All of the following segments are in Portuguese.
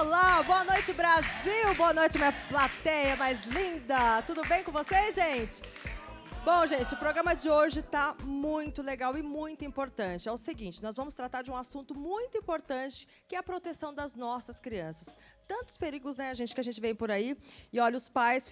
Olá, boa noite Brasil, boa noite minha plateia mais linda. Tudo bem com vocês, gente? Bom, gente, o programa de hoje tá muito legal e muito importante. É o seguinte, nós vamos tratar de um assunto muito importante, que é a proteção das nossas crianças. Tantos perigos, né, gente, que a gente vê por aí. E olha, os pais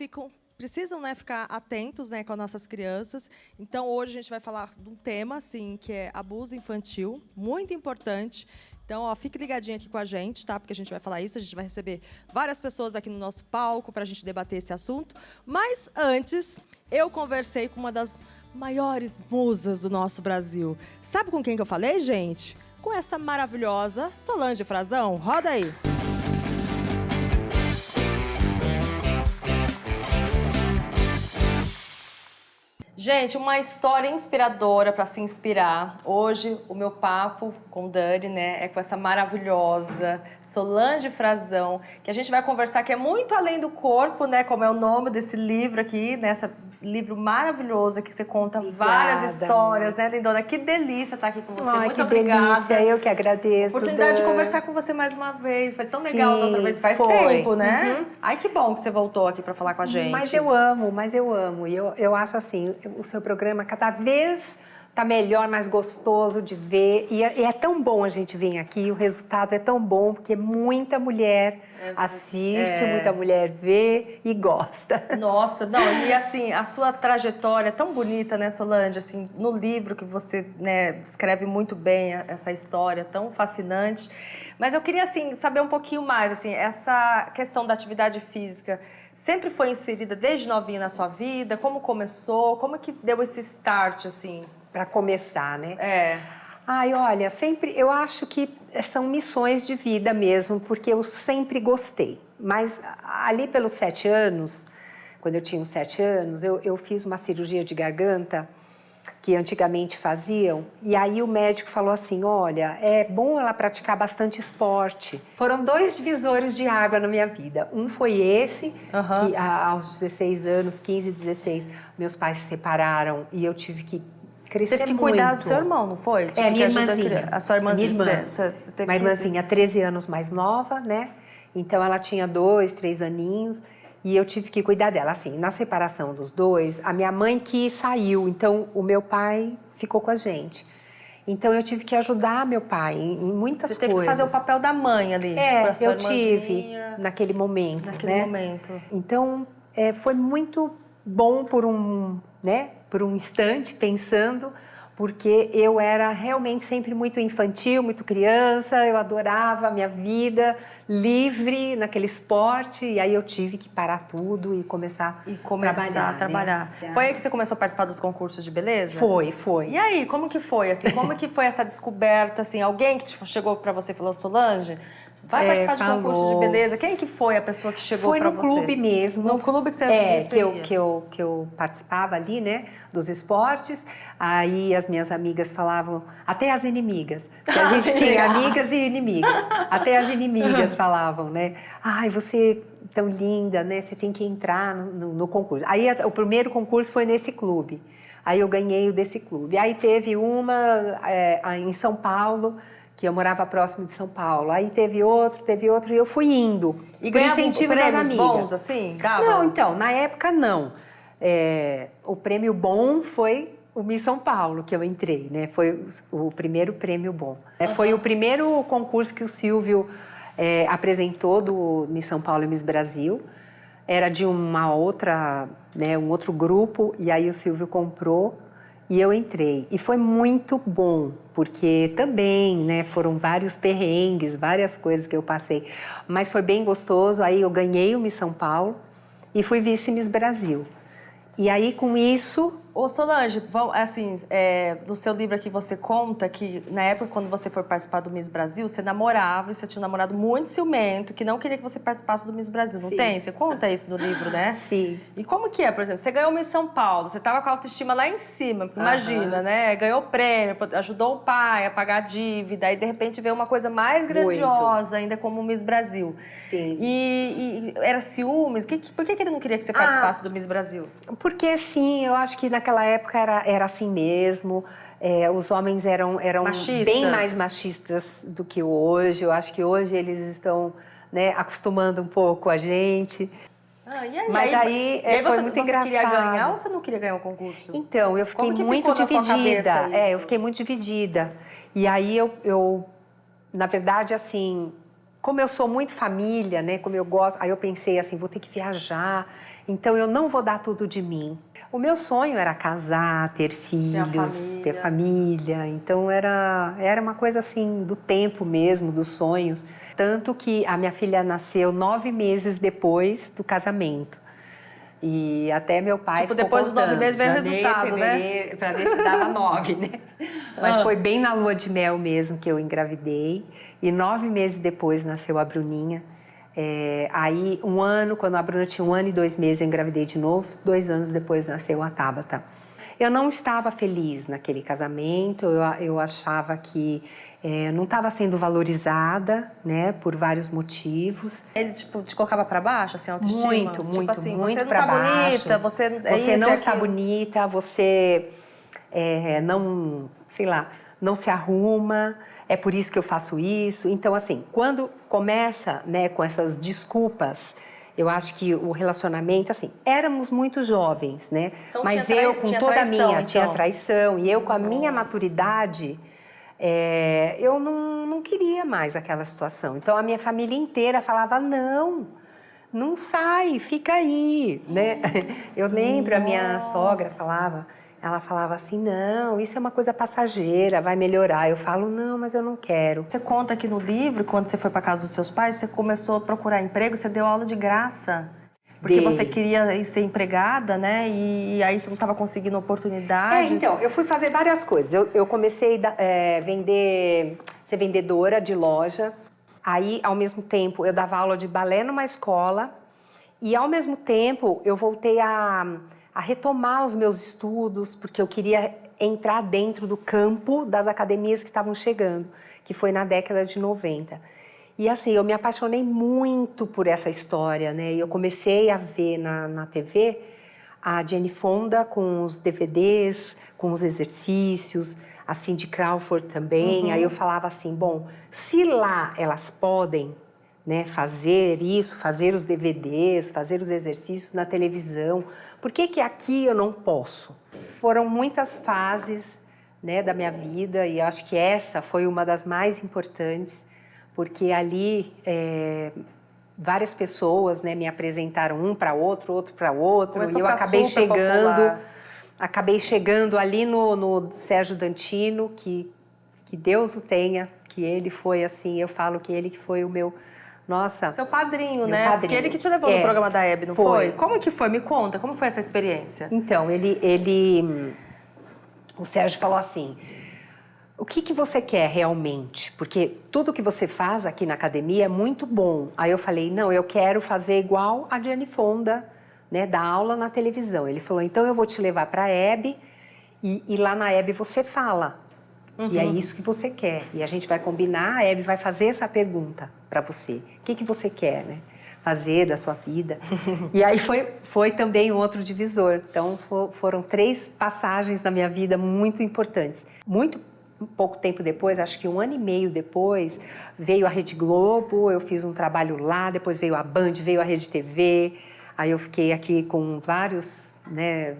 precisam, né, ficar atentos, né, com as nossas crianças. Então, hoje a gente vai falar de um tema, assim, que é abuso infantil, muito importante. Então, ó, fique ligadinho aqui com a gente, tá? Porque a gente vai falar isso, a gente vai receber várias pessoas aqui no nosso palco para a gente debater esse assunto. Mas antes, eu conversei com uma das maiores musas do nosso Brasil. Sabe com quem que eu falei, gente? Com essa maravilhosa Solange Frazão. Roda aí! Gente, uma história inspiradora para se inspirar. Hoje, o meu papo com Dani, né, é com essa maravilhosa Solange Frazão, que a gente vai conversar, que é muito além do corpo, né, como é o nome desse livro aqui, né, esse livro maravilhoso que você conta várias histórias, né, lindona? Que delícia estar aqui com você. Ai, muito que obrigada. Delícia. Eu que agradeço. Oportunidade de conversar com você mais uma vez. Foi tão legal da outra vez. Faz foi. tempo, né? Uhum. Ai, que bom que você voltou aqui para falar com a gente. Mas eu amo. E eu acho assim, o seu programa cada vez tá melhor, mais gostoso de ver. E é tão bom a gente vir aqui, o resultado é tão bom, porque muita mulher assiste, muita mulher vê e gosta. Nossa, não, e assim, a sua trajetória é tão bonita, né, Solange? Assim, no livro que você, né, escreve muito bem essa história tão fascinante. Mas eu queria, assim, saber um pouquinho mais, assim, essa questão da atividade física sempre foi inserida desde novinha na sua vida? Como começou? Como que deu esse start, assim? Para começar, né? É. Ai, olha, sempre, eu acho que são missões de vida mesmo, porque eu sempre gostei. Mas ali pelos 7 anos, quando eu tinha uns 7 anos, eu fiz uma cirurgia de garganta, que antigamente faziam, e aí o médico falou assim, olha, é bom ela praticar bastante esporte. Foram 2 divisores de água na minha vida. Um foi esse, que aos 16 anos, 15, 16, meus pais se separaram e eu tive que crescer muito. Você teve que cuidar do seu irmão, não foi? Tipo, minha irmãzinha. A sua irmãzinha. Minha irmã. Você teve uma irmãzinha 13 anos mais nova, né? Então ela tinha 2, 3 aninhos. E eu tive que cuidar dela. Assim, na separação dos 2, a minha mãe que saiu, então o meu pai ficou com a gente. Então eu tive que ajudar meu pai em muitas coisas. Você teve que fazer o papel da mãe ali. Eu tive naquele momento. Naquele momento. Então foi muito bom por um instante, pensando, porque eu era realmente sempre muito infantil, muito criança, eu adorava a minha vida livre naquele esporte, e aí eu tive que parar tudo e começar a trabalhar. Né? Foi aí que você começou a participar dos concursos de beleza? Foi. E aí, como que foi? Assim, como que foi essa descoberta? Assim, alguém que chegou pra você e falou, Solange, vai participar de concurso de beleza? Quem que foi a pessoa que chegou pra você? Foi no clube mesmo. No clube que você que eu participava ali, né, dos esportes. Aí as minhas amigas falavam, até as inimigas, que a gente tinha amigas e inimigas. Até as inimigas falavam, né, ai, você é tão linda, né, você tem que entrar no concurso. Aí o primeiro concurso foi nesse clube. Aí eu ganhei o desse clube. Aí teve uma em São Paulo, que eu morava próximo de São Paulo. Aí teve outro, e eu fui indo. E ganhava prêmios bons, assim? Dava? Não, então, na época não. O prêmio bom foi o Miss São Paulo, que eu entrei, né? Foi o primeiro prêmio bom. Foi o primeiro concurso que o Silvio apresentou do Miss São Paulo e Miss Brasil. Era de uma outra, né, um outro grupo, e aí o Silvio comprou. E eu entrei. E foi muito bom, porque também, né, foram vários perrengues, várias coisas que eu passei. Mas foi bem gostoso. Aí eu ganhei o Miss São Paulo e fui vice-Miss Brasil. E aí, com isso... Ô Solange, assim, no seu livro aqui você conta que na época quando você foi participar do Miss Brasil, você namorava e você tinha um namorado muito ciumento, que não queria que você participasse do Miss Brasil, não tem? Você conta isso no livro, né? Sim. E como que é, por exemplo, você ganhou o Miss São Paulo, você tava com a autoestima lá em cima, imagina, né? Ganhou o prêmio, ajudou o pai a pagar a dívida, aí de repente veio uma coisa mais grandiosa ainda como o Miss Brasil. Sim. E era ciúmes? Por que ele não queria que você participasse do Miss Brasil? Porque, sim, eu acho que naquela época era assim mesmo. Os homens eram bem mais machistas do que hoje. Eu acho que hoje eles estão né, acostumando um pouco a gente. E aí, Mas aí, foi muito engraçado. Você queria ganhar ou você não queria ganhar o concurso? Então, eu fiquei muito dividida. Eu fiquei muito dividida. E aí eu, na verdade, assim, como eu sou muito família, né, como eu gosto, aí eu pensei assim, vou ter que viajar, então eu não vou dar tudo de mim. O meu sonho era casar, ter filhos, ter família. Então era uma coisa assim do tempo mesmo, dos sonhos. Tanto que a minha filha nasceu 9 meses depois do casamento. E até meu pai ficou depois contando, dos 9 meses veio o resultado, fevereiro, né? Para ver se dava 9, né? Mas foi bem na lua de mel mesmo que eu engravidei. E 9 meses depois nasceu a Bruninha. Aí, um ano, quando a Bruna tinha 1 ano e 2 meses, eu engravidei de novo. 2 anos depois nasceu a Tabata. Eu não estava feliz naquele casamento, eu achava que não estava sendo valorizada, né, por vários motivos. Ele, te colocava para baixo, assim, a autoestima? Muito, muito, assim, muito você não para tá baixo. Bonita, você não está bonita, você não, sei lá, não se arruma, é por isso que eu faço isso. Então, assim, quando começa, né, com essas desculpas, eu acho que o relacionamento, assim, éramos muito jovens, né? Então, mas eu, com toda traição, a minha, então. tinha traição, e eu com a minha maturidade, eu não queria mais aquela situação. Então, a minha família inteira falava, não sai, fica aí, né? Eu lembro, a minha sogra ela falava assim, não, isso é uma coisa passageira, vai melhorar. Eu falo, não, mas eu não quero. Você conta aqui no livro, quando você foi para casa dos seus pais, você começou a procurar emprego, você deu aula de graça. Porque você queria ser empregada, né? E aí você não estava conseguindo oportunidades. Então, eu fui fazer várias coisas. Eu comecei a ser vendedora de loja. Aí, ao mesmo tempo, eu dava aula de balé numa escola. E, ao mesmo tempo, eu voltei a retomar os meus estudos, porque eu queria entrar dentro do campo das academias que estavam chegando, que foi na década de 90. E assim, eu me apaixonei muito por essa história, né? E eu comecei a ver na TV a Jane Fonda com os DVDs, com os exercícios, a Cindy Crawford também. Aí eu falava assim, bom, se lá elas podem, né, fazer isso, fazer os DVDs, fazer os exercícios na televisão, por que aqui eu não posso? Foram muitas fases, né, da minha vida e acho que essa foi uma das mais importantes, porque ali várias pessoas, né, me apresentaram um para outro, outro para outro, começou e eu a ficar acabei chegando ali no Sérgio Dantino, que Deus o tenha, que ele foi assim, eu falo que ele que foi o meu... Nossa, seu padrinho, né? Padrinho. Porque ele que te levou no programa da Hebe, não foi? Como que foi? Me conta, como foi essa experiência? Então, o Sérgio falou assim, o que você quer realmente? Porque tudo que você faz aqui na academia é muito bom. Aí eu falei, não, eu quero fazer igual a Jane Fonda, né, dar aula na televisão. Ele falou, então eu vou te levar para a Hebe e lá na Hebe você fala que é isso que você quer. E a gente vai combinar, a Hebe vai fazer essa pergunta para você. O que você quer, né? Fazer da sua vida. E aí foi também um outro divisor. Então foram 3 passagens na minha vida muito importantes. Muito pouco tempo depois, acho que 1 ano e meio depois, veio a Rede Globo, eu fiz um trabalho lá, depois veio a Band, veio a Rede TV. Aí eu fiquei aqui com vários, né,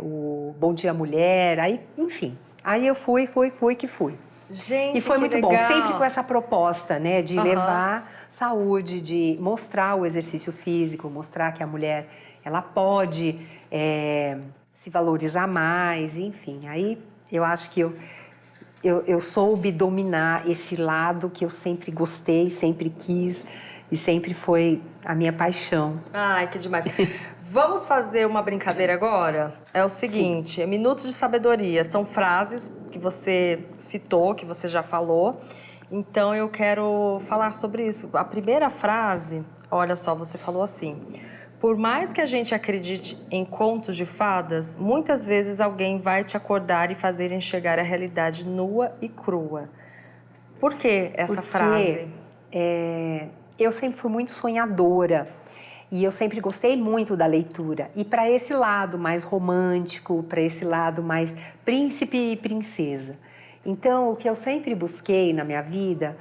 o Bom Dia Mulher, aí, enfim. Aí eu fui. Gente, e foi muito legal. bom, sempre com essa proposta, né, de levar saúde, de mostrar o exercício físico, mostrar que a mulher, ela pode se valorizar mais, enfim. Aí eu acho que eu soube dominar esse lado que eu sempre gostei, sempre quis e sempre foi a minha paixão. Ai, que demais. Vamos fazer uma brincadeira agora? É o seguinte, é minutos de sabedoria. São frases que você citou, que você já falou. Então, eu quero falar sobre isso. A primeira frase, olha só, você falou assim. Por mais que a gente acredite em contos de fadas, muitas vezes alguém vai te acordar e fazer enxergar a realidade nua e crua. Por que essa frase? Eu sempre fui muito sonhadora. E eu sempre gostei muito da leitura. E para esse lado mais romântico, para esse lado mais príncipe e princesa. Então, o que eu sempre busquei na minha vida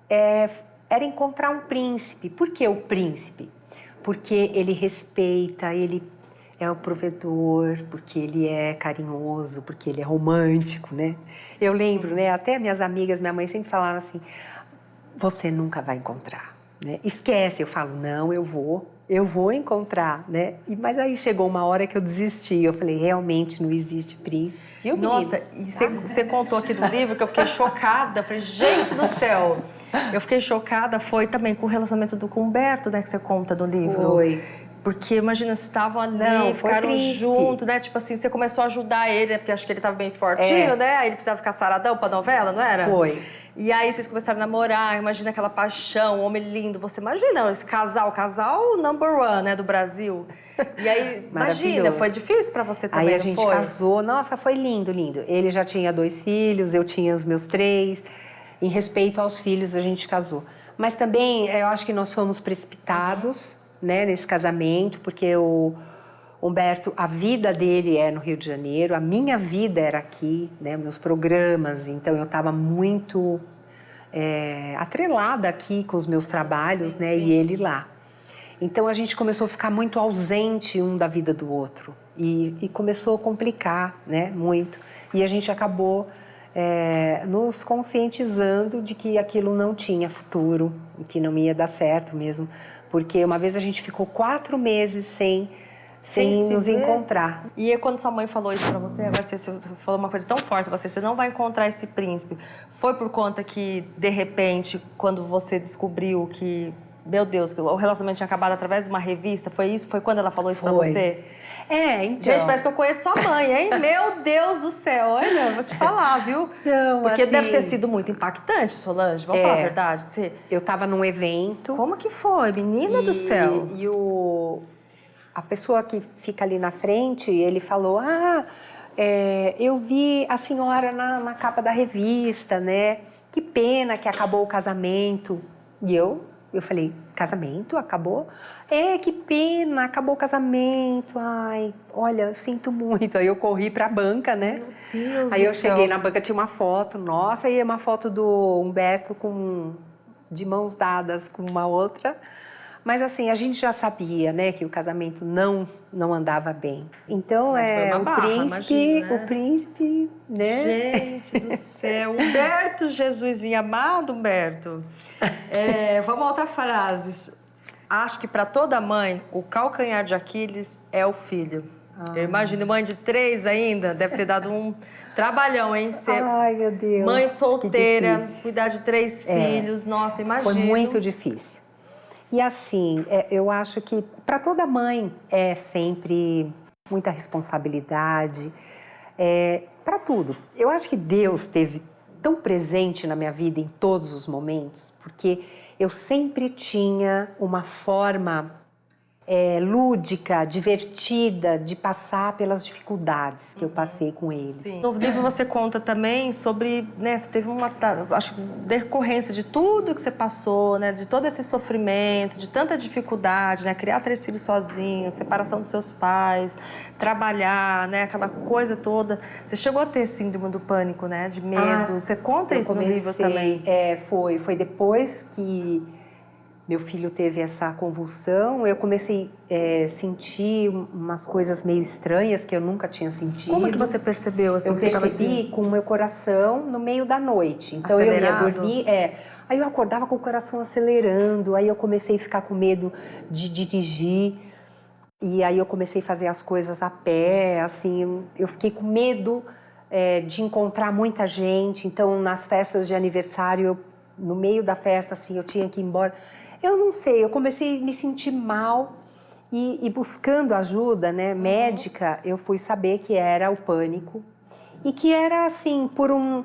é era encontrar um príncipe. Por que o príncipe? Porque ele respeita, ele é o provedor, porque ele é carinhoso, porque ele é romântico, né? Eu lembro, né? Até minhas amigas, minha mãe sempre falaram assim, você nunca vai encontrar, né? Esquece, eu falo, não, eu vou encontrar, né? Mas aí chegou uma hora que eu desisti, eu falei, realmente não existe príncipe. Viu, Nossa, e você contou aqui do livro que eu fiquei chocada, falei, gente do céu. Eu fiquei chocada, foi também com o relacionamento com o Humberto, né, que você conta do livro. Foi. Porque, imagina, vocês estavam ali, Não, ficaram juntos, né? Tipo assim, você começou a ajudar ele, né? Porque acho que ele tava bem fortinho, né? Aí ele precisava ficar saradão pra novela, não era? Foi. E aí vocês começaram a namorar, imagina aquela paixão, um homem lindo. Você imagina, esse casal number one, né, do Brasil. E aí, imagina, foi difícil pra você também, aí a não gente foi? casou, nossa, foi lindo, lindo. Ele já tinha 2 filhos, eu tinha os meus 3. Em respeito aos filhos, a gente casou. Mas também, eu acho que nós fomos precipitados, né, nesse casamento, porque o Humberto, a vida dele é no Rio de Janeiro, a minha vida era aqui, né, meus programas, então eu estava muito atrelada aqui com os meus trabalhos, né, e ele lá. Então a gente começou a ficar muito ausente um da vida do outro e começou a complicar, né, muito. E a gente acabou nos conscientizando de que aquilo não tinha futuro, que não ia dar certo mesmo, porque uma vez a gente ficou 4 meses sem nos encontrar. E aí, quando sua mãe falou isso pra você, agora você falou uma coisa tão forte pra você não vai encontrar esse príncipe. Foi por conta que, de repente, quando você descobriu que, meu Deus, que o relacionamento tinha acabado através de uma revista, foi isso? Foi quando ela falou isso pra você? Então... Gente, parece que eu conheço sua mãe, hein? Meu Deus do céu, olha, vou te falar, viu? Não, porque assim... deve ter sido muito impactante, Solange, vamos falar a verdade. Eu tava num evento... Como que foi, menina do céu? E a pessoa que fica ali na frente, ele falou, eu vi a senhora na capa da revista, né? Que pena que acabou o casamento. E eu falei, casamento? Acabou? Que pena, acabou o casamento. Ai, olha, eu sinto muito. Aí eu corri pra banca, né? Meu Deus Aí eu do céu. cheguei na banca, tinha uma foto, nossa, e uma foto do Humberto de mãos dadas com uma outra. Mas assim, a gente já sabia, né, que o casamento não andava bem. Então, o príncipe, né? Gente do céu, Humberto Jesusinho, amado Humberto. Vamos a outra frase. Acho que para toda mãe, o calcanhar de Aquiles é o filho. Eu imagino, mãe de 3 ainda, deve ter dado um trabalhão, hein? Ai, meu Deus. Mãe solteira, cuidar de 3 filhos, nossa, imagina. Foi muito difícil. E assim, eu acho que para toda mãe é sempre muita responsabilidade, para tudo. Eu acho que Deus esteve tão presente na minha vida em todos os momentos, porque eu sempre tinha uma forma lúdica, divertida, de passar pelas dificuldades que eu passei com eles. Sim. No livro você conta também sobre, né, você teve acho que decorrência de tudo que você passou, né, de todo esse sofrimento, de tanta dificuldade, né, criar 3 filhos sozinho, separação dos seus pais, trabalhar, né, aquela coisa toda. Você chegou a ter síndrome do pânico, né, de medo. Você conta isso no livro também? Foi depois que meu filho teve essa convulsão, eu comecei a sentir umas coisas meio estranhas que eu nunca tinha sentido. Como é que você percebeu? Assim, eu percebi assim, com o meu coração no meio da noite. Então acelerado? Eu ia dormir, aí eu acordava com o coração acelerando, aí eu comecei a ficar com medo de dirigir, e aí eu comecei a fazer as coisas a pé, assim, eu fiquei com medo de encontrar muita gente. Então nas festas de aniversário, no meio da festa, assim, eu tinha que ir embora. Eu não sei, eu comecei a me sentir mal e buscando ajuda, né, médica, eu fui saber que era o pânico e que era, assim, por um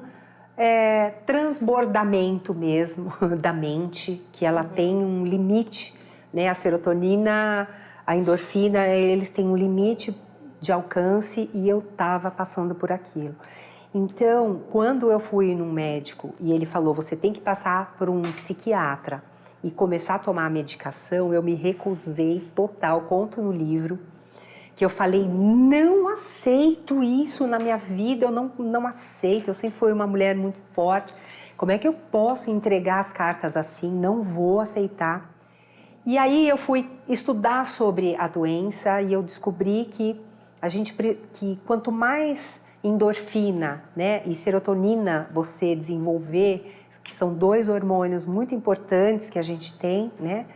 transbordamento mesmo da mente, que ela tem um limite, né, a serotonina, a endorfina, eles têm um limite de alcance e eu estava passando por aquilo. Então, quando eu fui num médico e ele falou, você tem que passar por um psiquiatra, e começar a tomar a medicação, eu me recusei total, conto no livro, que eu falei, não aceito isso na minha vida, eu não aceito, eu sempre fui uma mulher muito forte, Como é que eu posso entregar as cartas assim? Não vou aceitar. E aí eu fui estudar sobre a doença e eu descobri que que quanto mais endorfina, né, e serotonina você desenvolver, que são 2 hormônios muito importantes que a gente tem, né?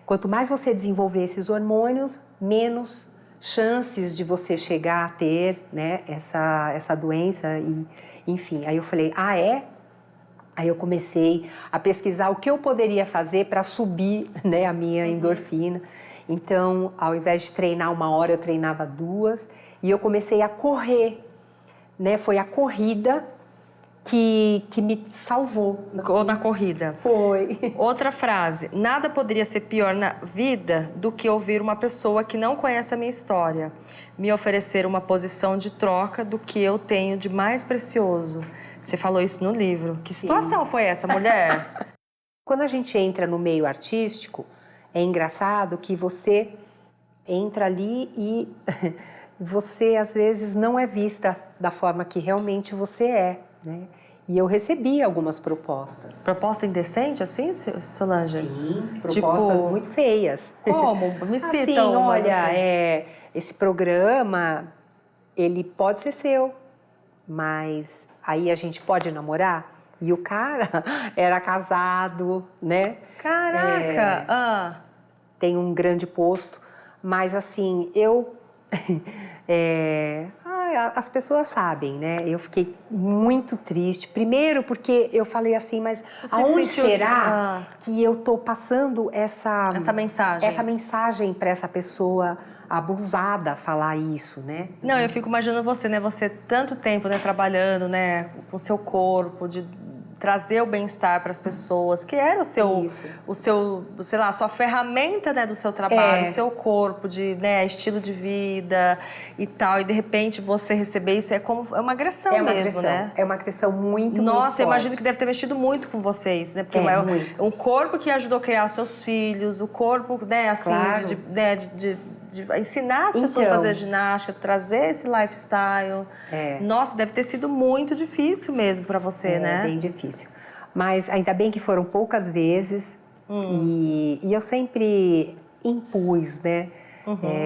Quanto mais você desenvolver esses hormônios, menos chances de você chegar a ter, né, essa doença e, enfim. Aí eu falei, é? Aí eu comecei a pesquisar o que eu poderia fazer para subir, né, a minha endorfina. Então, ao invés de treinar 1 hora, eu treinava 2 e eu comecei a correr, né? Foi a corrida que me salvou. Ou na corrida. Foi. Outra frase. Nada poderia ser pior na vida do que ouvir uma pessoa que não conhece a minha história me oferecer uma posição de troca do que eu tenho de mais precioso. Você falou isso no livro. Que situação foi essa, mulher? Quando a gente entra no meio artístico, é engraçado que você entra ali e você, às vezes, não é vista da forma que realmente você é, né? E eu recebi algumas propostas. Proposta indecente, assim, Solange? Sim, propostas muito feias. Como? Me cita assim, umas, olha, assim. Esse programa, ele pode ser seu, mas aí a gente pode namorar? E o cara era casado, né? Caraca! Tem um grande posto, mas assim, as pessoas sabem, né? Eu fiquei muito triste. Primeiro porque eu falei assim, mas aonde será que eu tô passando essa mensagem para essa pessoa abusada falar isso, né? Não, eu fico imaginando você, né? Você tanto tempo, né, trabalhando, né, com o seu corpo, de trazer o bem-estar para as pessoas, que era o seu, sei lá, a sua ferramenta, né, do seu trabalho, o seu corpo, né, estilo de vida e tal, e de repente você receber isso é uma agressão mesmo, né? É uma agressão muito, Nossa, muito eu imagino que deve ter mexido muito com vocês, né? Porque é um corpo que ajudou a criar seus filhos, o corpo, né, assim, claro. de ensinar as pessoas a fazer ginástica, trazer esse lifestyle. Nossa, deve ter sido muito difícil mesmo para você, né? É bem difícil. Mas ainda bem que foram poucas vezes e eu sempre impus, né?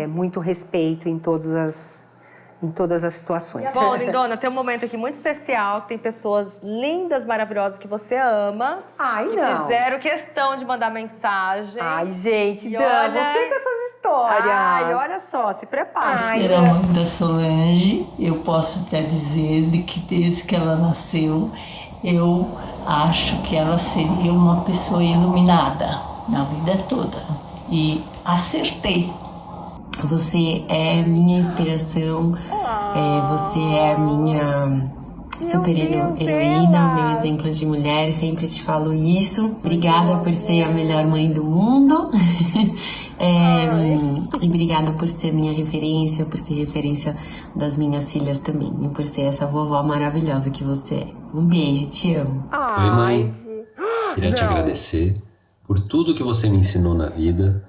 Muito respeito em todas as situações. Bom, lindona, tem um momento aqui muito especial, que tem pessoas lindas, maravilhosas que você ama. Que fizeram questão de mandar mensagem. Ai, gente, você com essas histórias. Ai, olha só, se prepare. Ser a mãe da Solange, eu posso até dizer de que desde que ela nasceu, eu acho que ela seria uma pessoa iluminada na vida toda. E acertei. Você é minha inspiração, você é a minha super heroína, meu exemplo de mulher, sempre te falo isso. Obrigada por ser a melhor mãe do mundo. E obrigada por ser minha referência, por ser referência das minhas filhas também. E por ser essa vovó maravilhosa que você é. Um beijo, te amo. Oi, mãe. Queria te agradecer por tudo que você me ensinou na vida,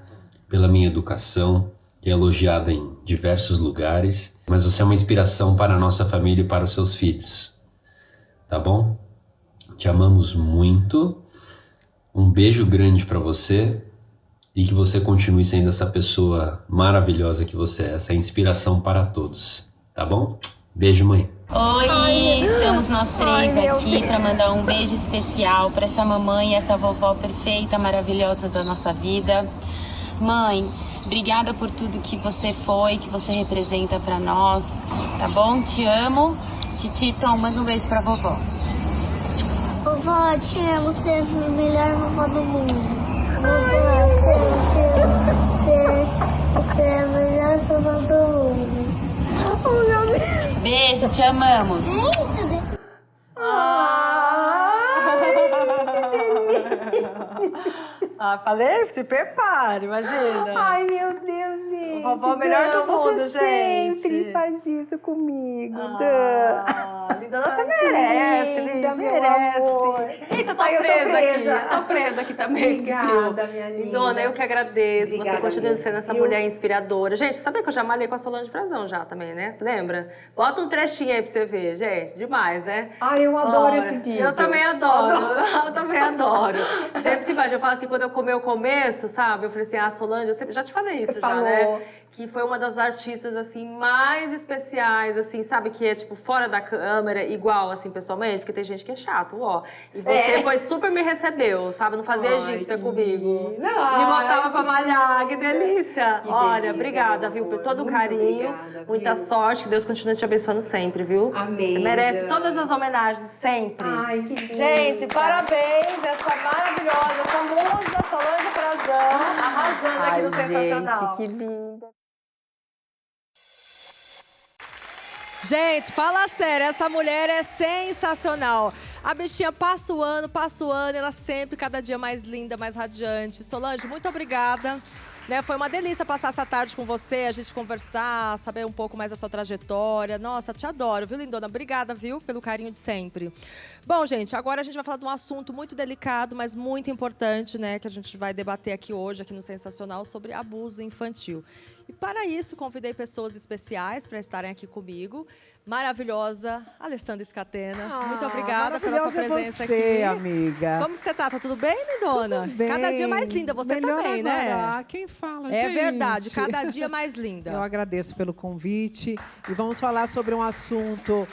pela minha educação, que é elogiada em diversos lugares, mas você é uma inspiração para a nossa família e para os seus filhos. Tá bom? Te amamos muito. Um beijo grande para você e que você continue sendo essa pessoa maravilhosa que você é, essa inspiração para todos. Tá bom? Beijo, mãe. Oi, estamos nós três aqui para mandar um beijo especial para essa mamãe, essa vovó perfeita, maravilhosa da nossa vida. Mãe, obrigada por tudo que você foi, que você representa para nós, tá bom? Te amo. Titito, manda um beijo pra vovó. Vovó, te amo, você é a melhor vovó do mundo. Vovó, você é a melhor vovó do mundo. Oh, meu Deus. Beijo, te amamos. Falei? Se prepare, imagina. Ai, meu Deus, gente. Vovó melhor do mundo, você gente. sempre faz isso comigo, Lindona, você merece, linda, meu merece. amor. Eita, eu tô Ai, eu tô presa aqui. Tô presa aqui também. Obrigada, minha linda. Lindona, eu que agradeço. Obrigada Você continua mesmo, sendo essa viu? mulher inspiradora. Gente, sabia que eu já malhei com a Solange Frazão já também, né? Lembra? Bota um trechinho aí pra você ver, gente. Demais, né? Ai, eu adoro Olha, esse vídeo. Eu também adoro. Eu também adoro. Sempre se faz. Eu falo assim, quando eu comi o começo, sabe? Eu falei assim, Solange, eu sempre já te falei isso Você já, falou. né? Que foi uma das artistas, assim, mais especiais, assim, sabe? Que é, tipo, fora da câmera, igual, assim, pessoalmente. Porque tem gente que é chato, ó. E você foi super me recebeu, sabe? Não fazia egípcia comigo. Não. Me botava pra malhar, que delícia. Que Olha, delícia, obrigada, meu viu? Por amor. todo o Muito carinho. obrigada, Muita viu? sorte. Que Deus continue te abençoando sempre, viu? Amém. Você merece todas as homenagens, sempre. Ai, que linda. Gente, parabéns, essa maravilhosa, essa musa Solange Frazão, arrasando aqui no Sensacional. Gente, que linda. Gente, fala sério, essa mulher é sensacional. A bichinha passa o ano, ela sempre cada dia mais linda, mais radiante. Solange, muito obrigada. Né, foi uma delícia passar essa tarde com você, a gente conversar, saber um pouco mais da sua trajetória. Nossa, te adoro, viu, lindona? Obrigada, viu, pelo carinho de sempre. Bom, gente, agora a gente vai falar de um assunto muito delicado, mas muito importante, né, que a gente vai debater aqui hoje, aqui no Sensacional, sobre abuso infantil. E para isso, convidei pessoas especiais para estarem aqui comigo. Maravilhosa Alessandra Scatena. Muito obrigada pela sua presença aqui. Amiga. Como que você tá? Tá tudo bem, lindona? Tudo bem. Cada dia mais linda. Você Melhor também, agora. né? Ah, quem fala, É gente? verdade, cada dia mais linda. Eu agradeço pelo convite e vamos falar sobre um assunto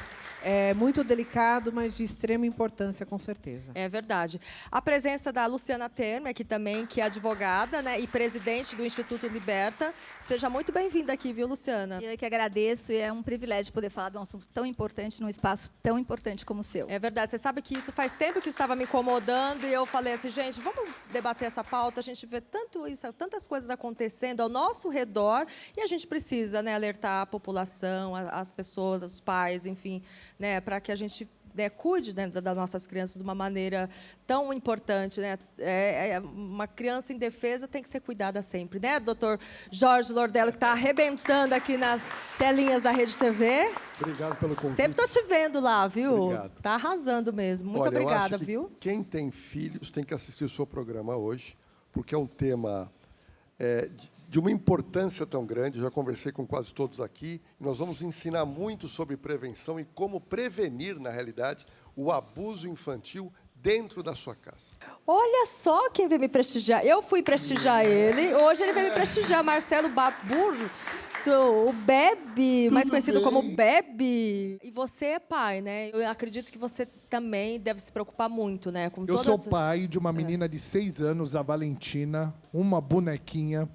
muito delicado, mas de extrema importância, com certeza. É verdade. A presença da Luciana Temer aqui também, que é advogada, né, e presidente do Instituto Liberta. Seja muito bem-vinda aqui, viu, Luciana? Eu que agradeço e é um privilégio poder falar de um assunto tão importante num espaço tão importante como o seu. É verdade. Você sabe que isso faz tempo que estava me incomodando e eu falei assim, gente, vamos debater essa pauta. A gente vê tanto isso, tantas coisas acontecendo ao nosso redor e a gente precisa, né, alertar a população, as pessoas, os pais, enfim, né, para que a gente cuide, né, das nossas crianças de uma maneira tão importante, né? Uma criança indefesa tem que ser cuidada sempre, né, doutor Jorge Lordello, que está arrebentando aqui nas telinhas da Rede TV. Obrigado pelo convite. Sempre estou te vendo lá, viu? Obrigado. Tá arrasando mesmo. Muito Olha, obrigada, eu acho que viu? quem tem filhos tem que assistir o seu programa hoje, porque é um tema de uma importância tão grande. Eu já conversei com quase todos aqui. Nós vamos ensinar muito sobre prevenção e como prevenir, na realidade, o abuso infantil dentro da sua casa. Olha só quem veio me prestigiar. Eu fui prestigiar ele, hoje ele veio me prestigiar. Marcelo Babur, o Bebe, mais conhecido como Bebe. E você é pai, né? Eu acredito que você também deve se preocupar muito, né? Com Eu todas... sou pai de uma menina de 6 anos, a Valentina, uma bonequinha.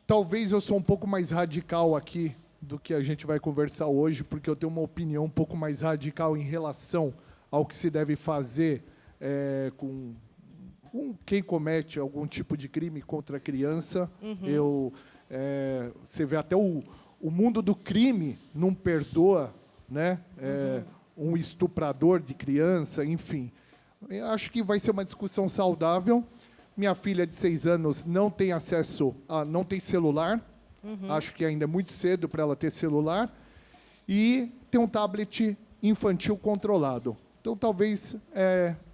Talvez eu sou um pouco mais radical aqui do que a gente vai conversar hoje, porque eu tenho uma opinião um pouco mais radical em relação ao que se deve fazer com quem comete algum tipo de crime contra a criança. Você vê até o mundo do crime não perdoa, né? Um estuprador de criança, enfim. Eu acho que vai ser uma discussão saudável. Minha filha de 6 anos não tem acesso não tem celular. Acho que ainda é muito cedo para ela ter celular. E tem um tablet infantil controlado. Então, talvez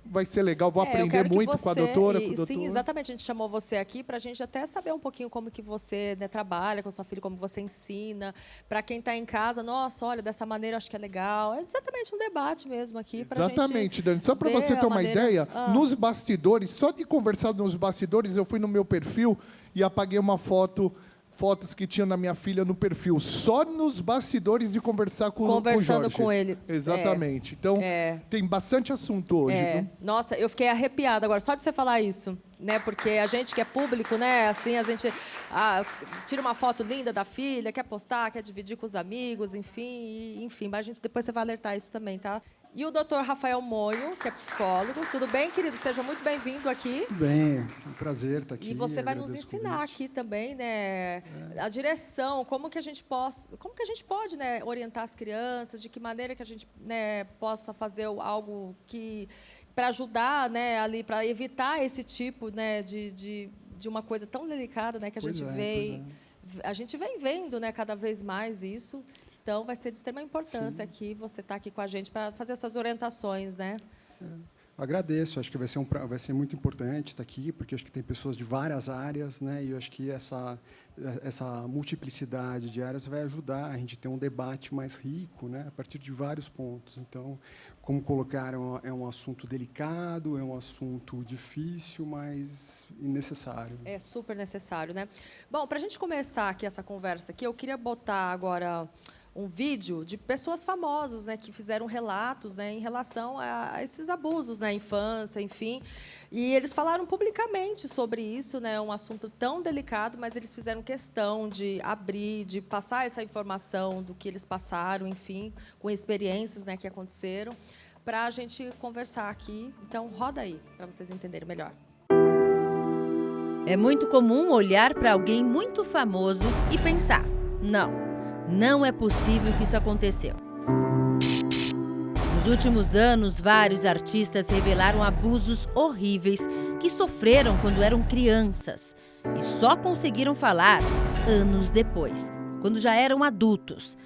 vai ser legal. Vou aprender muito com a doutora, com o doutor. Sim, exatamente. A gente chamou você aqui para a gente até saber um pouquinho como que você, né, trabalha com a sua filha, como você ensina. Para quem está em casa, nossa, olha, dessa maneira acho que é legal. É exatamente um debate mesmo aqui. Exatamente, Dani. Só para você ter uma ideia, nos bastidores, só de conversar nos bastidores, eu fui no meu perfil e apaguei uma fotos que tinha na minha filha no perfil, só nos bastidores de conversar com o Jorge. Conversando com ele. Exatamente. Então, tem bastante assunto hoje. Viu? Nossa, eu fiquei arrepiada agora, só de você falar isso, né? Porque a gente que é público, né? Assim, a gente tira uma foto linda da filha, quer postar, quer dividir com os amigos, enfim, mas a gente depois você vai alertar isso também, tá? E o doutor Rafael Moio, que é psicólogo. Tudo bem, querido? Seja muito bem-vindo aqui. Tudo bem, é um prazer estar aqui. E você vai nos ensinar aqui também, né, a direção, como que a gente pode, né, orientar as crianças, de que maneira que a gente, né, possa fazer algo que para ajudar, né, ali para evitar esse tipo, né, de uma coisa tão delicada, né, que a gente vê. a gente vem vendo, né, cada vez mais isso. Então, vai ser de extrema importância aqui você estar aqui com a gente para fazer essas orientações, né? Agradeço, acho que vai ser muito importante estar aqui, porque acho que tem pessoas de várias áreas, né? E eu acho que essa multiplicidade de áreas vai ajudar a gente a ter um debate mais rico, né? A partir de vários pontos. Então, como colocaram, é um assunto delicado, é um assunto difícil, mas necessário. É super necessário, né? Bom, para a gente começar aqui essa conversa aqui, eu queria botar agora um vídeo de pessoas famosas, né, que fizeram relatos, né, em relação a esses abusos na infância, enfim. E eles falaram publicamente sobre isso, né, um assunto tão delicado, mas eles fizeram questão de abrir, de passar essa informação do que eles passaram, enfim, com experiências, né, que aconteceram, para a gente conversar aqui. Então, roda aí, para vocês entenderem melhor. É muito comum olhar para alguém muito famoso e pensar: não é possível que isso aconteceu. Nos últimos anos, vários artistas revelaram abusos horríveis que sofreram quando eram crianças e só conseguiram falar anos depois, quando já eram adultos.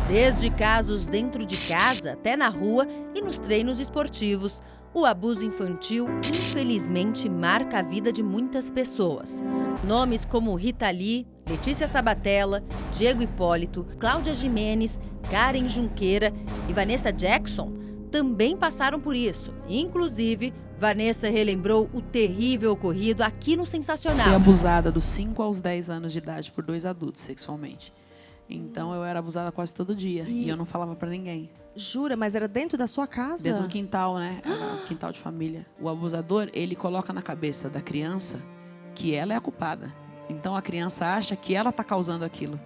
Desde casos dentro de casa até na rua e nos treinos esportivos, o abuso infantil, infelizmente, marca a vida de muitas pessoas. Nomes como Rita Lee, Letícia Sabatella, Diego Hipólito, Cláudia Gimenez, Karen Junqueira e Vanessa Jackson também passaram por isso. Inclusive, Vanessa relembrou o terrível ocorrido aqui no Sensacional. Fui abusada dos 5 aos 10 anos de idade por 2 adultos sexualmente. Então, eu era abusada quase todo dia e eu não falava pra ninguém. Jura? Mas era dentro da sua casa? Dentro do quintal, né? Era um quintal de família. O abusador, ele coloca na cabeça da criança que ela é a culpada. Então, a criança acha que ela está causando aquilo.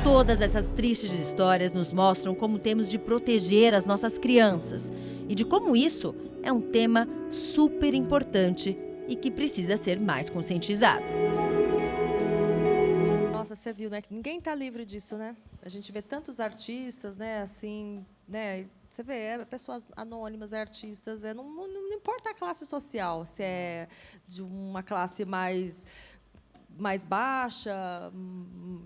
Todas essas tristes histórias nos mostram como temos de proteger as nossas crianças e de como isso é um tema super importante e que precisa ser mais conscientizado. Nossa, você viu, né? Ninguém está livre disso, né? A gente vê tantos artistas, né? Assim, né? Você vê, pessoas anônimas, artistas, não importa a classe social, se é de uma classe mais baixa,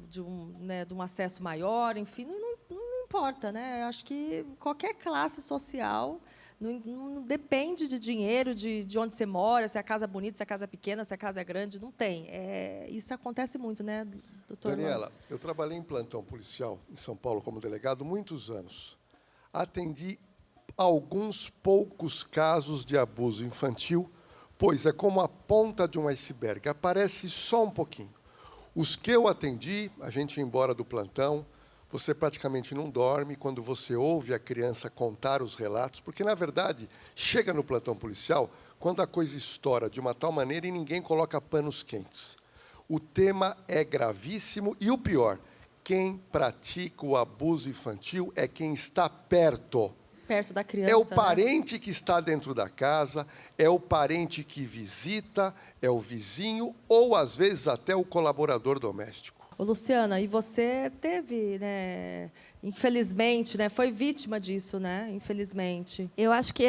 de um acesso maior, enfim, não importa, né? Eu acho que qualquer classe social não depende de dinheiro, de onde você mora, se a casa é bonita, se a casa é pequena, se a casa é grande, não tem. Isso acontece muito, né, doutor? Daniela, eu trabalhei em plantão policial em São Paulo como delegado muitos anos. Atendi alguns poucos casos de abuso infantil, pois é como a ponta de um iceberg, aparece só um pouquinho. Os que eu atendi, a gente ia embora do plantão, você praticamente não dorme quando você ouve a criança contar os relatos, porque, na verdade, chega no plantão policial quando a coisa estoura de uma tal maneira e ninguém coloca panos quentes. O tema é gravíssimo e o pior, quem pratica o abuso infantil é quem está perto. Perto da criança. É o parente que está dentro da casa, é o parente que visita, é o vizinho ou, às vezes, até o colaborador doméstico. Ô, Luciana, e você teve, né, infelizmente, né, foi vítima disso, né, infelizmente. Eu acho que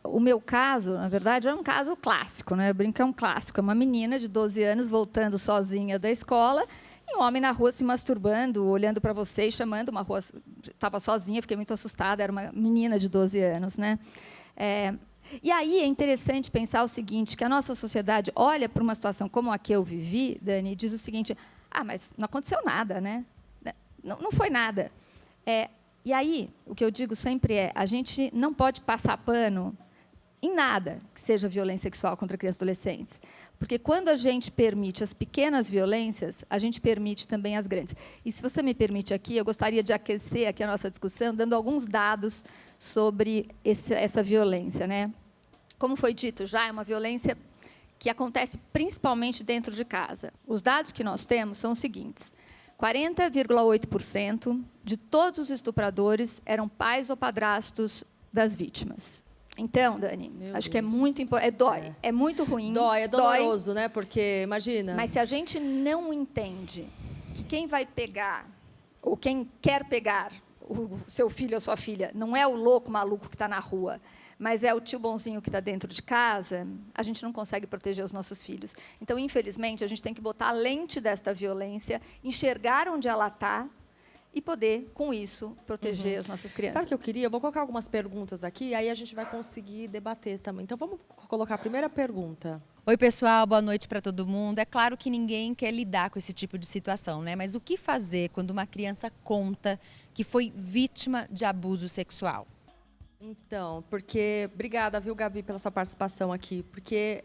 o meu caso, na verdade, é um caso clássico, né? Eu brinco, é um clássico. É uma menina de 12 anos voltando sozinha da escola e um homem na rua se masturbando, olhando para você e chamando uma rua. Estava sozinha, fiquei muito assustada, era uma menina de 12 anos, né? E aí é interessante pensar o seguinte, que a nossa sociedade olha para uma situação como a que eu vivi, Dani, e diz o seguinte: mas não aconteceu nada, né? Não foi nada. E aí, o que eu digo sempre é, a gente não pode passar pano em nada que seja violência sexual contra crianças e adolescentes. Porque quando a gente permite as pequenas violências, a gente permite também as grandes. E se você me permite aqui, eu gostaria de aquecer aqui a nossa discussão, dando alguns dados sobre essa violência, né? Como foi dito já, é uma violência que acontece principalmente dentro de casa. Os dados que nós temos são os seguintes: 40,8% de todos os estupradores eram pais ou padrastos das vítimas. Então, Dani, acho que é muito importante. Dói, é muito ruim. Dói, é doloroso, né? Porque, imagina... Mas se a gente não entende que quem vai pegar, ou quem quer pegar o seu filho ou sua filha, não é o louco maluco que está na rua, mas é o tio bonzinho que está dentro de casa, a gente não consegue proteger os nossos filhos. Então, infelizmente, a gente tem que botar a lente desta violência, enxergar onde ela está e poder, com isso, proteger as nossas crianças. Sabe o que eu queria? Eu vou colocar algumas perguntas aqui, aí a gente vai conseguir debater também. Então, vamos colocar a primeira pergunta. Oi, pessoal, boa noite para todo mundo. É claro que ninguém quer lidar com esse tipo de situação, né? Mas o que fazer quando uma criança conta que foi vítima de abuso sexual? Então, porque... Obrigada, viu, Gabi, pela sua participação aqui. Porque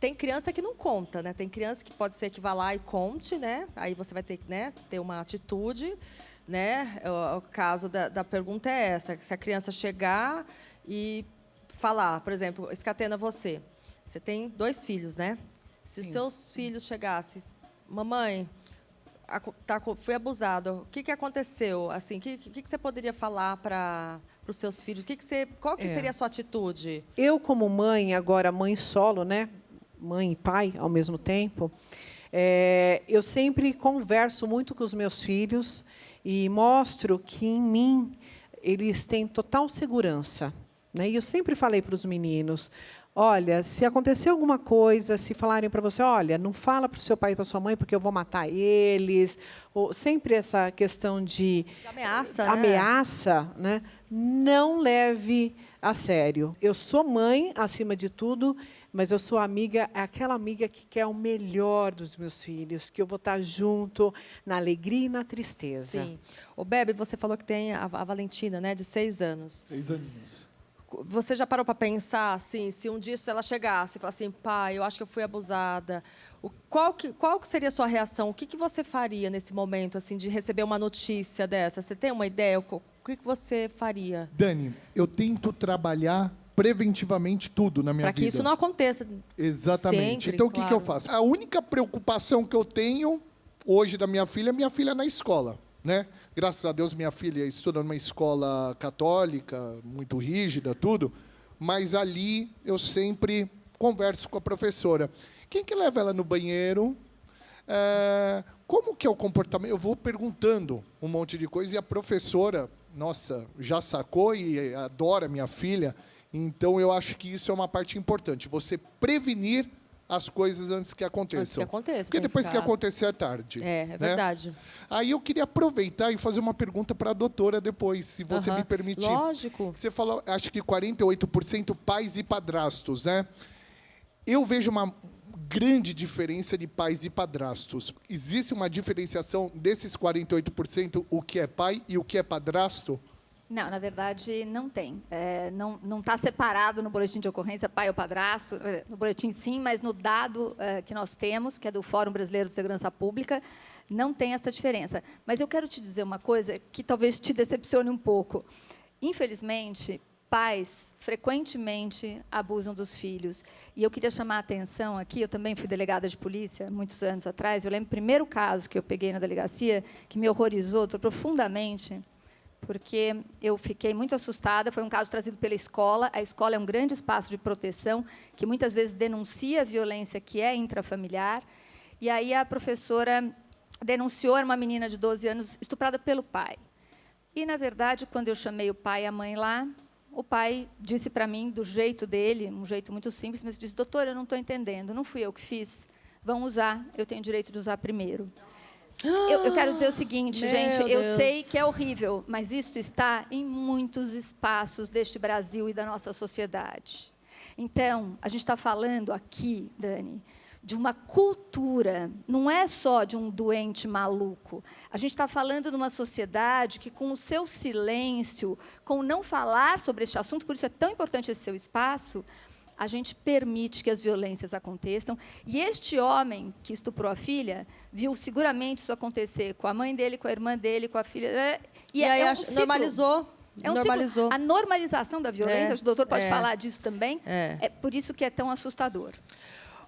tem criança que não conta, né? Tem criança que pode ser que vá lá e conte, né? Aí você vai ter que, né, ter uma atitude, né? O caso da pergunta é essa, se a criança chegar e falar, por exemplo, Escatena, você tem 2 filhos, né? Se seus filhos chegassem, mamãe, fui abusado, o que aconteceu? Assim, o que você poderia falar para os seus filhos? Qual que seria a sua atitude? Eu, como mãe, agora mãe solo, né? Mãe e pai ao mesmo tempo, eu sempre converso muito com os meus filhos e mostro que em mim eles têm total segurança, né? E eu sempre falei para os meninos, olha, se acontecer alguma coisa, se falarem para você, olha, não fala para o seu pai e para sua mãe porque eu vou matar eles, ou sempre essa questão de ameaça, né? Não leve a sério. Eu sou mãe, acima de tudo, mas eu sou aquela amiga que quer o melhor dos meus filhos, que eu vou estar junto na alegria e na tristeza. Sim. O Bebe, você falou que tem a Valentina, né, de 6 anos. 6 aninhos. Você já parou para pensar, assim, se um dia ela chegasse e falasse assim, pai, eu acho que eu fui abusada, qual que seria a sua reação? O que você faria nesse momento, assim, de receber uma notícia dessa? Você tem uma ideia? O que você faria? Dani, eu tento trabalhar preventivamente tudo na minha vida. Para que isso não aconteça. Exatamente. Sempre, então, o claro. que eu faço? A única preocupação que eu tenho hoje da minha filha é na escola, né? Graças a Deus, minha filha estuda numa escola católica, muito rígida, tudo. Mas ali eu sempre converso com a professora. Quem que leva ela no banheiro? Como que é o comportamento? Eu vou perguntando um monte de coisa e a professora, nossa, já sacou e adora minha filha. Então, eu acho que isso é uma parte importante. Você prevenir as coisas antes que aconteçam. Antes que aconteça. Porque depois que acontecer é tarde. É verdade. Aí eu queria aproveitar e fazer uma pergunta para a doutora depois, se você me permitir. Lógico. Você falou, acho que 48% pais e padrastos, né? Eu vejo uma grande diferença de pais e padrastos. Existe uma diferenciação desses 48%, o que é pai e o que é padrasto? Não, na verdade, não tem. Não está separado no boletim de ocorrência pai ou padrasto. No boletim, sim, mas no dado que nós temos, que é do Fórum Brasileiro de Segurança Pública, não tem essa diferença. Mas eu quero te dizer uma coisa que talvez te decepcione um pouco. Infelizmente, pais frequentemente abusam dos filhos. E eu queria chamar a atenção aqui, eu também fui delegada de polícia muitos anos atrás, eu lembro o primeiro caso que eu peguei na delegacia, que me horrorizou profundamente, porque eu fiquei muito assustada. Foi um caso trazido pela escola. A escola é um grande espaço de proteção que muitas vezes denuncia a violência que é intrafamiliar. E aí a professora denunciou uma menina de 12 anos estuprada pelo pai. E, na verdade, quando eu chamei o pai e a mãe lá, o pai disse para mim, do jeito dele, um jeito muito simples, mas disse, doutora, eu não estou entendendo, não fui eu que fiz, vão usar, eu tenho direito de usar primeiro. Eu quero dizer o seguinte, gente, eu sei que é horrível, mas isso está em muitos espaços deste Brasil e da nossa sociedade. Então, a gente está falando aqui, Dani, de uma cultura, não é só de um doente maluco. A gente está falando de uma sociedade que, com o seu silêncio, com não falar sobre este assunto, por isso é tão importante esse seu espaço, a gente permite que as violências aconteçam. E este homem que estuprou a filha viu seguramente isso acontecer com a mãe dele, com a irmã dele, com a filha. E aí normalizou. Normalizou. A normalização da violência, o doutor pode falar disso também, é por isso que é tão assustador.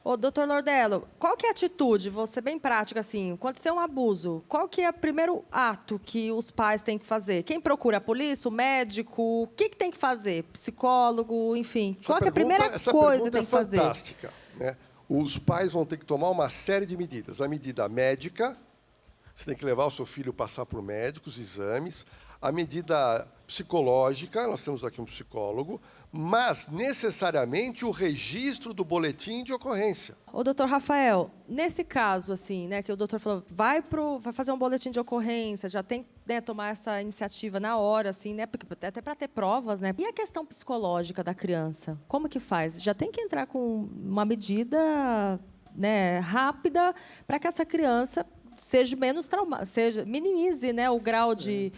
Ô, doutor Nordello, qual que é a atitude, vou ser bem prática, assim, quando aconteceu um abuso, qual que é o primeiro ato que os pais têm que fazer? Quem procura? A polícia, o médico? O que tem que fazer? Psicólogo, enfim. Qual que é a primeira coisa que tem que fazer? Essa pergunta é fantástica, né? Os pais vão ter que tomar uma série de medidas. A medida médica, você tem que levar o seu filho passar por médicos, exames. A medida psicológica, nós temos aqui um psicólogo, mas necessariamente o registro do boletim de ocorrência. Ô, doutor Rafael, nesse caso, assim, né, que o doutor falou, vai fazer um boletim de ocorrência, já tem que, né, tomar essa iniciativa na hora, assim, né, porque, até para ter provas, né? E a questão psicológica da criança, como que faz? Já tem que entrar com uma medida, né, rápida para que essa criança seja menos minimize, né, o grau de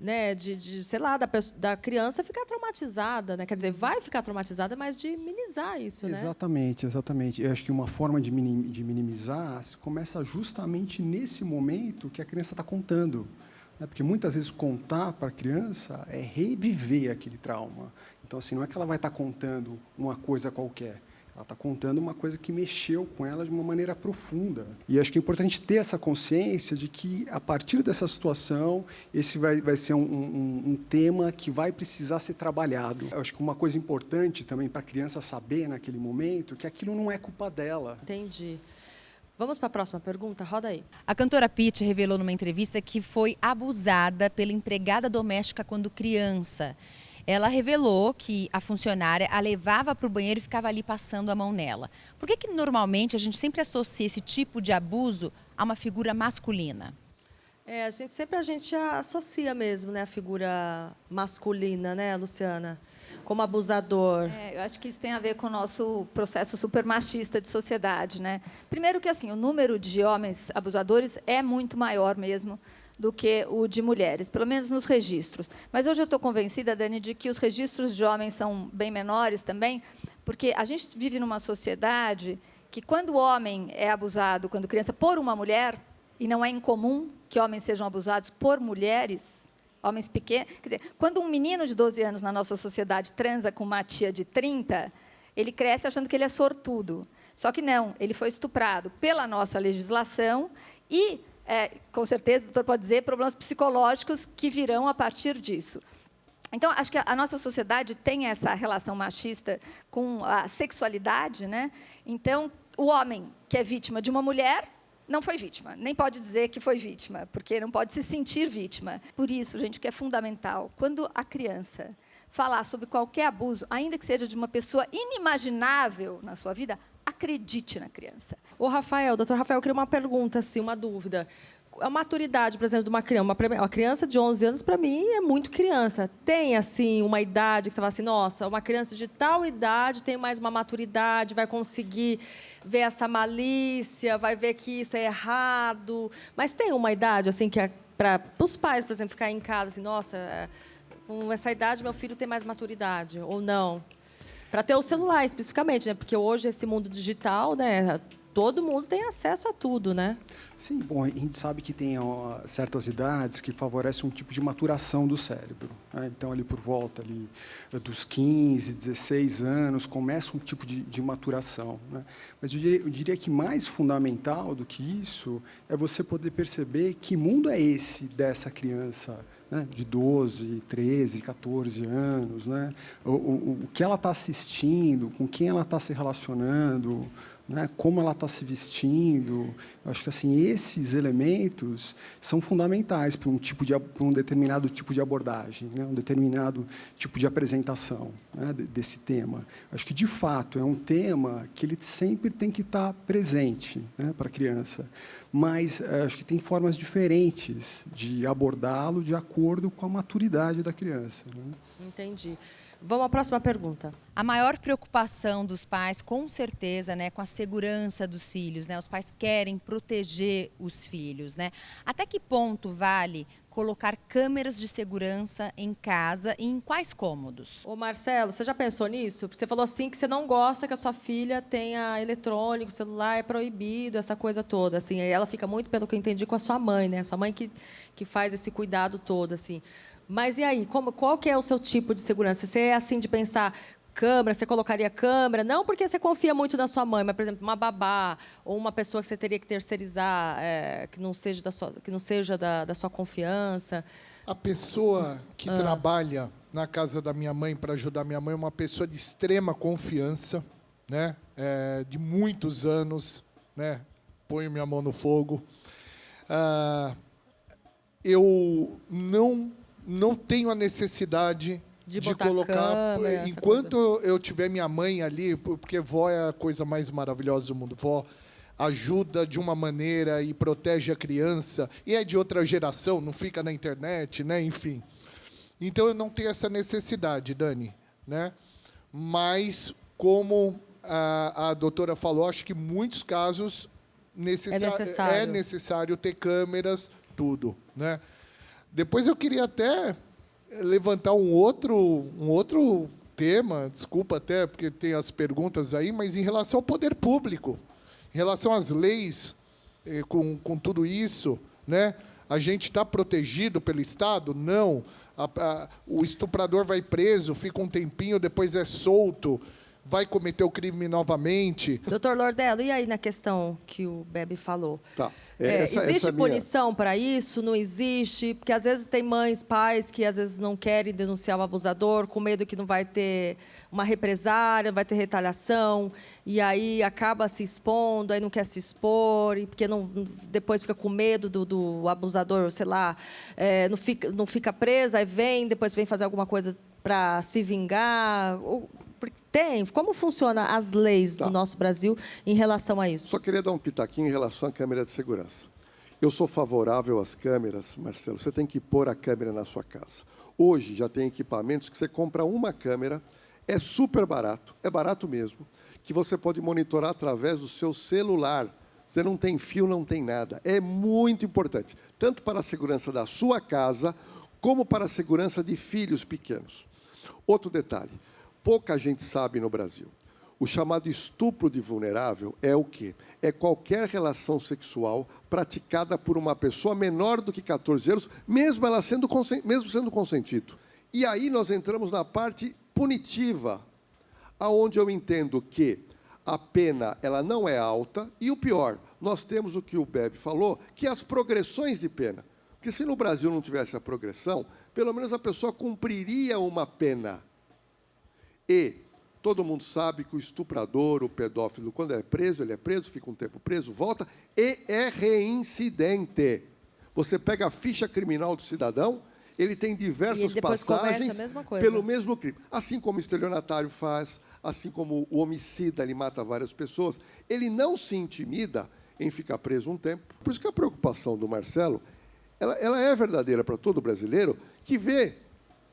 né, sei lá, da criança ficar traumatizada, né? Quer dizer, vai ficar traumatizada, mas de minimizar isso, né? Exatamente, exatamente. Eu acho que uma forma de minimizar começa justamente nesse momento que a criança está contando. Né? Porque muitas vezes contar para a criança é reviver aquele trauma. Então, assim, não é que ela vai estar contando uma coisa qualquer. Ela está contando uma coisa que mexeu com ela de uma maneira profunda. E acho que é importante ter essa consciência de que, a partir dessa situação, esse vai ser um tema que vai precisar ser trabalhado. Eu acho que uma coisa importante também para a criança saber, naquele momento, que aquilo não é culpa dela. Entendi. Vamos para a próxima pergunta? Roda aí. A cantora Pitty revelou numa entrevista que foi abusada pela empregada doméstica quando criança. Ela revelou que a funcionária a levava para o banheiro e ficava ali passando a mão nela. Por que normalmente a gente sempre associa esse tipo de abuso a uma figura masculina? A gente associa mesmo, né, a figura masculina, né, Luciana, como abusador. Eu acho que isso tem a ver com o nosso processo super machista de sociedade, né? Primeiro que assim, o número de homens abusadores é muito maior mesmo do que o de mulheres, pelo menos nos registros. Mas hoje eu estou convencida, Dani, de que os registros de homens são bem menores também, porque a gente vive numa sociedade que, quando o homem é abusado, quando criança, por uma mulher, e não é incomum que homens sejam abusados por mulheres, homens pequenos. Quer dizer, quando um menino de 12 anos na nossa sociedade transa com uma tia de 30, ele cresce achando que ele é sortudo. Só que não, ele foi estuprado pela nossa legislação e com certeza, o doutor pode dizer, problemas psicológicos que virão a partir disso. Então, acho que a nossa sociedade tem essa relação machista com a sexualidade, né? Então, o homem que é vítima de uma mulher não foi vítima, nem pode dizer que foi vítima, porque não pode se sentir vítima. Por isso, gente, que é fundamental, quando a criança falar sobre qualquer abuso, ainda que seja de uma pessoa inimaginável na sua vida, acredite na criança. Ô, Rafael, doutor Rafael, eu queria uma pergunta, assim, uma dúvida. A maturidade, por exemplo, de uma criança de 11 anos, para mim, é muito criança. Tem, assim, uma idade que você fala assim, nossa, uma criança de tal idade tem mais uma maturidade, vai conseguir ver essa malícia, vai ver que isso é errado. Mas tem uma idade, assim, que é para os pais, por exemplo, ficar em casa, assim, nossa, com essa idade meu filho tem mais maturidade, ou não? Para ter o celular, especificamente, né? Porque hoje, esse mundo digital, né? Todo mundo tem acesso a tudo, né? Sim, bom, a gente sabe que tem certas idades que favorecem um tipo de maturação do cérebro. Né? Então, ali por volta dos 15, 16 anos, começa um tipo de maturação. Né? Mas eu diria que mais fundamental do que isso é você poder perceber que mundo é esse dessa criança, né, de 12, 13, 14 anos, né? O que ela está assistindo, com quem ela está se relacionando, né, como ela está se vestindo. Eu acho que assim, esses elementos são fundamentais para um determinado tipo de abordagem, né, um determinado tipo de apresentação, né, desse tema. Eu acho que, de fato, é um tema que ele sempre tem que estar presente, né, para a criança. Mas acho que tem formas diferentes de abordá-lo de acordo com a maturidade da criança. Né? Entendi. Vamos à próxima pergunta. A maior preocupação dos pais, com certeza, né, com a segurança dos filhos, né? Os pais querem proteger os filhos, né? Até que ponto vale colocar câmeras de segurança em casa e em quais cômodos? Ô, Marcelo, você já pensou nisso? Você falou assim que você não gosta que a sua filha tenha eletrônico, celular é proibido, essa coisa toda, assim. Aí ela fica muito, pelo que eu entendi, com a sua mãe, né? Sua mãe que faz esse cuidado todo, assim. Mas e aí, qual que é o seu tipo de segurança? Você é assim de pensar câmera, você colocaria câmera? Não porque você confia muito na sua mãe, mas, por exemplo, uma babá ou uma pessoa que você teria que terceirizar, que não seja da sua confiança. A pessoa que trabalha na casa da minha mãe para ajudar minha mãe é uma pessoa de extrema confiança, né? De muitos anos, né? Ponho minha mão no fogo. Eu não não tenho a necessidade De de botar colocar. câmera, essa Enquanto eu tiver minha mãe ali, porque vó é a coisa mais maravilhosa do mundo. Vó ajuda de uma maneira e protege a criança, e é de outra geração, não fica na internet, né? Enfim. Então, eu não tenho essa necessidade, Dani, né? Mas, como a doutora falou, acho que em muitos casos é necessário ter câmeras, tudo, né? Depois eu queria até levantar um outro tema, desculpa até, porque tem as perguntas aí, mas em relação ao poder público, em relação às leis, com tudo isso, né? A gente está protegido pelo Estado? Não. O estuprador vai preso, fica um tempinho, depois é solto, vai cometer o crime novamente. Doutor Lordello, e aí na questão que o Bebe falou? Tá. Existe punição para isso? Não existe? Porque às vezes tem mães, pais que às vezes não querem denunciar o abusador, com medo que não vai ter uma represária, vai ter retaliação, e aí acaba se expondo, aí não quer se expor, e porque depois fica com medo do abusador, sei lá, não fica presa, aí depois vem fazer alguma coisa para se vingar. Como funciona as leis do nosso Brasil em relação a isso? Só queria dar um pitaquinho em relação à câmera de segurança. Eu sou favorável às câmeras, Marcelo. Você tem que pôr a câmera na sua casa. Hoje já tem equipamentos que você compra uma câmera, é super barato, é barato mesmo, que você pode monitorar através do seu celular. Você não tem fio, não tem nada. É muito importante, tanto para a segurança da sua casa, como para a segurança de filhos pequenos. Outro detalhe. Pouca gente sabe no Brasil. O chamado estupro de vulnerável é o quê? É qualquer relação sexual praticada por uma pessoa menor do que 14 anos, mesmo sendo consentido. E aí nós entramos na parte punitiva, aonde eu entendo que a pena ela não é alta e o pior, nós temos o que o Bebe falou, que é as progressões de pena. Porque se no Brasil não tivesse a progressão, pelo menos a pessoa cumpriria uma pena. E todo mundo sabe que o estuprador, o pedófilo, quando ele é preso, fica um tempo preso, volta e é reincidente. Você pega a ficha criminal do cidadão, ele tem diversas passagens pelo mesmo crime. Assim como o estelionatário faz, assim como o homicida, ele mata várias pessoas, ele não se intimida em ficar preso um tempo. Por isso que a preocupação do Marcelo, ela é verdadeira para todo brasileiro que vê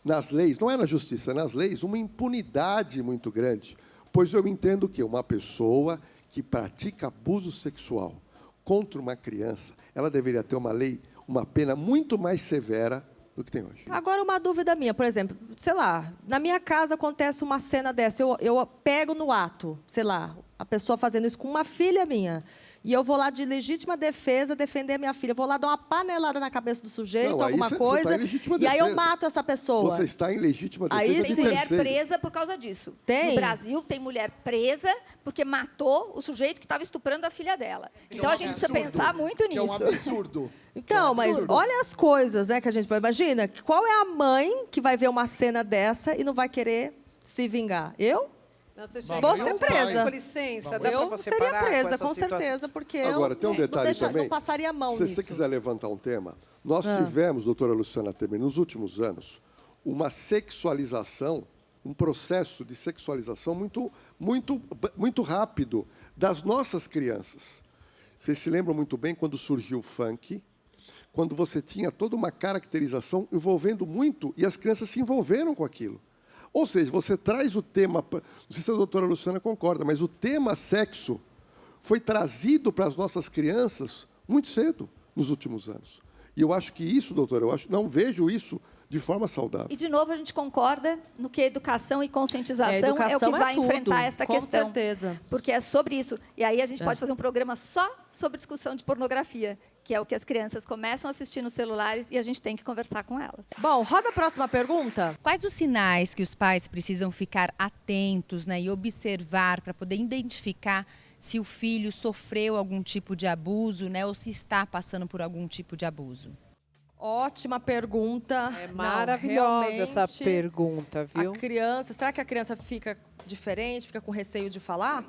nas leis, não é na justiça, é nas leis, uma impunidade muito grande. Pois eu entendo que uma pessoa que pratica abuso sexual contra uma criança, ela deveria ter uma lei, uma pena muito mais severa do que tem hoje. Agora, uma dúvida minha, por exemplo, sei lá, na minha casa acontece uma cena dessa, eu pego no ato, sei lá, a pessoa fazendo isso com uma filha minha, e eu vou lá de legítima defesa defender a minha filha. Eu vou lá dar uma panelada na cabeça do sujeito, alguma coisa, e aí eu mato essa pessoa. Você está em legítima defesa Aí de tem mulher terceiro. presa por causa disso. Tem? No Brasil, tem mulher presa porque matou o sujeito que estava estuprando a filha dela. Então, a gente precisa pensar muito nisso. É um absurdo. Então, mas olha as coisas, né, que a gente imagina. Qual é a mãe que vai ver uma cena dessa e não vai querer se vingar? Eu? Vou ser presa. Com licença, dá para você parar seria presa, com com situação? certeza, porque Agora, tem um detalhe também. não passaria a mão se nisso. você quiser levantar um tema, nós tivemos, doutora Luciana Temer, nos últimos anos, uma sexualização, um processo de sexualização muito rápido das nossas crianças. Vocês se lembram muito bem quando surgiu o funk, quando você tinha toda uma caracterização envolvendo muito, e as crianças se envolveram com aquilo. Ou seja, você traz o tema, não sei se a doutora Luciana concorda, mas o tema sexo foi trazido para as nossas crianças muito cedo, nos últimos anos. E eu acho que isso, doutora, não vejo isso de forma saudável. E, de novo, a gente concorda no que educação e conscientização é o que vai tudo, enfrentar esta com questão. Com certeza. Porque é sobre isso. E aí a gente pode fazer um programa só sobre discussão de pornografia, que é o que as crianças começam a assistir nos celulares e a gente tem que conversar com elas. Bom, roda a próxima pergunta. Quais os sinais que os pais precisam ficar atentos, né, e observar para poder identificar se o filho sofreu algum tipo de abuso, né, ou se está passando por algum tipo de abuso? Ótima pergunta. É maravilhosa essa pergunta, viu? A criança, será que a criança fica diferente, fica com receio de falar?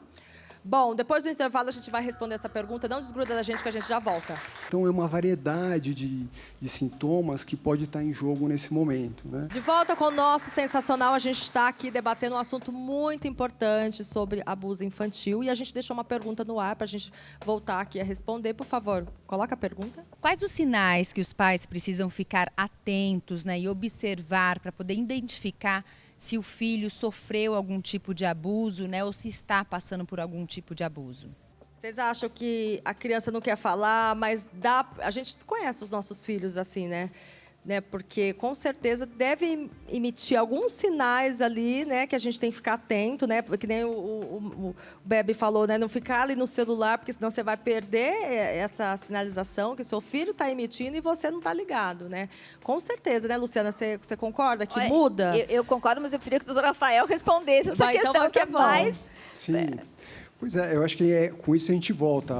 Bom, depois do intervalo a gente vai responder essa pergunta. Não desgruda da gente que a gente já volta. Então, é uma variedade de sintomas que pode estar em jogo nesse momento, né? De volta com o nosso Sensacional, a gente está aqui debatendo um assunto muito importante sobre abuso infantil e a gente deixou uma pergunta no ar para a gente voltar aqui a responder. Por favor, coloca a pergunta. Quais os sinais que os pais precisam ficar atentos, né, e observar para poder identificar se o filho sofreu algum tipo de abuso, né, ou se está passando por algum tipo de abuso? Vocês acham que a criança não quer falar, mas dá... A gente conhece os nossos filhos assim, né? Porque com certeza deve emitir alguns sinais ali, né, que a gente tem que ficar atento, né, porque nem o Bebe falou, né, não ficar ali no celular, porque senão você vai perder essa sinalização que seu filho está emitindo e você não está ligado, né? Com certeza, né, Luciana, você concorda que muda? Eu concordo, mas eu preferia que o doutor Rafael respondesse essa questão, então, que é mais... Sim. Pois é, eu acho que com isso a gente volta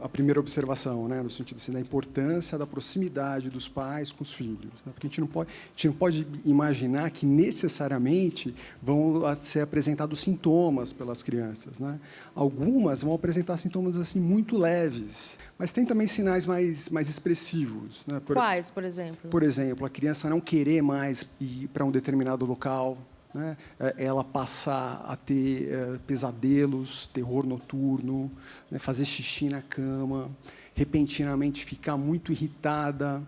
à primeira observação, né? No sentido assim, da importância da proximidade dos pais com os filhos. Né? Porque a gente não pode imaginar que necessariamente vão ser apresentados sintomas pelas crianças. Né? Algumas vão apresentar sintomas assim, muito leves, mas tem também sinais mais expressivos. Né? Quais, por exemplo? Por exemplo, a criança não querer mais ir para um determinado local, né? Ela passar a ter pesadelos, terror noturno, né? Fazer xixi na cama, repentinamente ficar muito irritada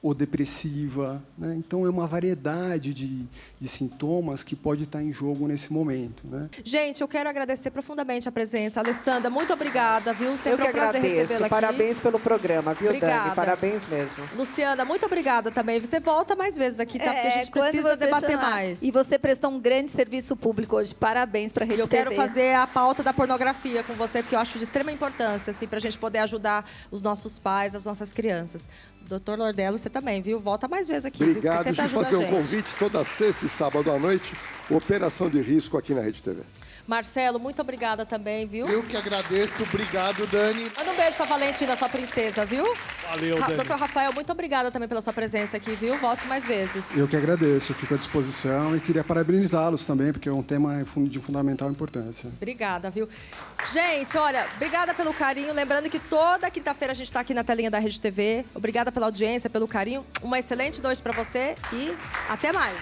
ou depressiva, né? Então, é uma variedade de sintomas que pode estar em jogo nesse momento, né? Gente, eu quero agradecer profundamente a presença. Alessandra, muito obrigada, viu? Sempre eu que um prazer agradeço. recebê-la aqui. Parabéns pelo programa, viu, Obrigada. Dani? Parabéns mesmo. Luciana, muito obrigada também. Você volta mais vezes aqui, tá? Porque a gente quando precisa você debater chamar. mais. E você prestou um grande serviço público hoje. Parabéns para a Rede Eu quero TV. fazer a pauta da pornografia com você, porque eu acho de extrema importância, assim, para a gente poder ajudar os nossos pais, as nossas crianças. Doutor Lordello, você também, viu? Volta mais vezes aqui. Obrigado. Viu? Você Deixa eu sempre fazer ajuda um a gente. convite toda sexta e sábado à noite, Operação de Risco aqui na Rede TV. Marcelo, muito obrigada também, viu? Eu que agradeço. Obrigado, Dani. Manda um beijo pra Valentina, sua princesa, viu? Valeu, Dani. Doutor Rafael, muito obrigada também pela sua presença aqui, viu? Volte mais vezes. Eu que agradeço, fico à disposição e queria parabenizá-los também, porque é um tema de fundamental importância. Obrigada, viu? Gente, olha, obrigada pelo carinho. Lembrando que toda quinta-feira a gente está aqui na telinha da Rede TV. Obrigada pela audiência, pelo carinho. Uma excelente noite para você e até mais.